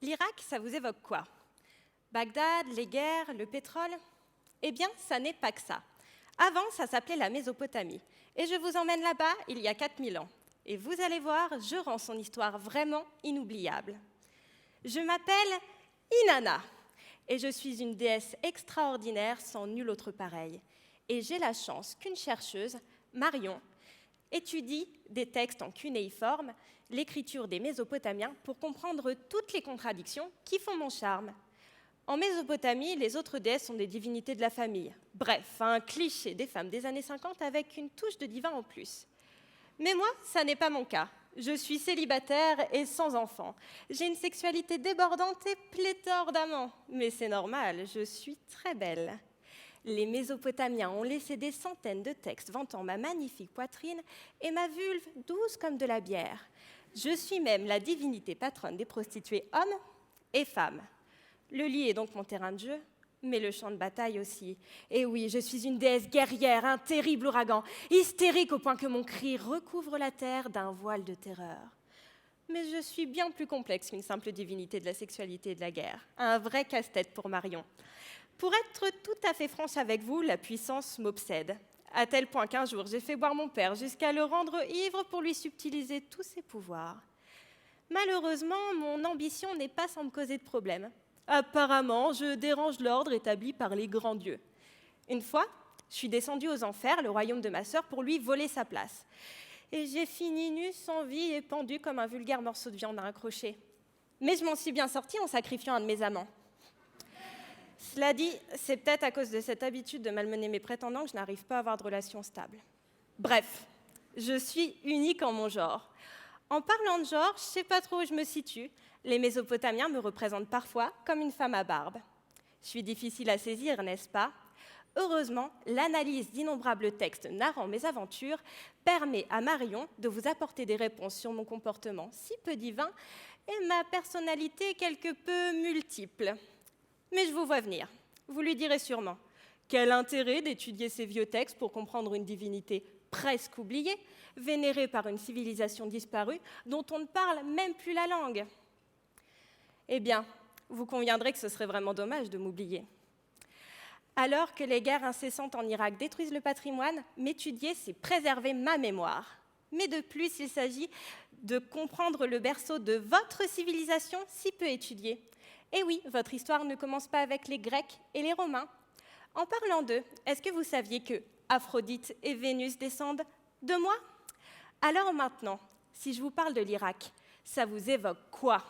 L'Irak, ça vous évoque quoi? Bagdad, les guerres, le pétrole? Eh bien, ça n'est pas que ça. Avant, ça s'appelait la Mésopotamie. Et je vous emmène là-bas il y a 4000 ans. Et vous allez voir, je rends son histoire vraiment inoubliable. Je m'appelle Inanna. Et je suis une déesse extraordinaire sans nul autre pareil. Et j'ai la chance qu'une chercheuse, Marion, étudie des textes en cunéiforme, l'écriture des Mésopotamiens, pour comprendre toutes les contradictions qui font mon charme. En Mésopotamie, les autres déesses sont des divinités de la famille. Bref, un cliché des femmes des années 50 avec une touche de divin en plus. Mais moi, ça n'est pas mon cas. Je suis célibataire et sans enfant. J'ai une sexualité débordante et pléthore d'amants. Mais c'est normal, je suis très belle. Les Mésopotamiens ont laissé des centaines de textes vantant ma magnifique poitrine et ma vulve douce comme de la bière. Je suis même la divinité patronne des prostituées hommes et femmes. Le lit est donc mon terrain de jeu, mais le champ de bataille aussi. Et oui, je suis une déesse guerrière, un terrible ouragan, hystérique au point que mon cri recouvre la terre d'un voile de terreur. Mais je suis bien plus complexe qu'une simple divinité de la sexualité et de la guerre. Un vrai casse-tête pour Marion. Pour être tout à fait franche avec vous, la puissance m'obsède. À tel point qu'un jour, j'ai fait boire mon père jusqu'à le rendre ivre pour lui subtiliser tous ses pouvoirs. Malheureusement, mon ambition n'est pas sans me causer de problème. Apparemment, je dérange l'ordre établi par les grands dieux. Une fois, je suis descendue aux enfers, le royaume de ma sœur, pour lui voler sa place. Et j'ai fini nue, sans vie et pendue comme un vulgaire morceau de viande à un crochet. Mais je m'en suis bien sortie en sacrifiant un de mes amants. Cela dit, c'est peut-être à cause de cette habitude de malmener mes prétendants que je n'arrive pas à avoir de relation stable. Bref, je suis unique en mon genre. En parlant de genre, je ne sais pas trop où je me situe. Les Mésopotamiens me représentent parfois comme une femme à barbe. Je suis difficile à saisir, n'est-ce pas? Heureusement, l'analyse d'innombrables textes narrant mes aventures permet à Marion de vous apporter des réponses sur mon comportement si peu divin et ma personnalité quelque peu multiple. Mais je vous vois venir. Vous lui direz sûrement: quel intérêt d'étudier ces vieux textes pour comprendre une divinité presque oubliée, vénérée par une civilisation disparue dont on ne parle même plus la langue? Eh bien, vous conviendrez que ce serait vraiment dommage de m'oublier. Alors que les guerres incessantes en Irak détruisent le patrimoine, m'étudier, c'est préserver ma mémoire. Mais de plus, il s'agit de comprendre le berceau de votre civilisation si peu étudiée. Et oui, votre histoire ne commence pas avec les Grecs et les Romains. En parlant d'eux, est-ce que vous saviez que Aphrodite et Vénus descendent de moi? Alors maintenant, si je vous parle de l'Irak, ça vous évoque quoi?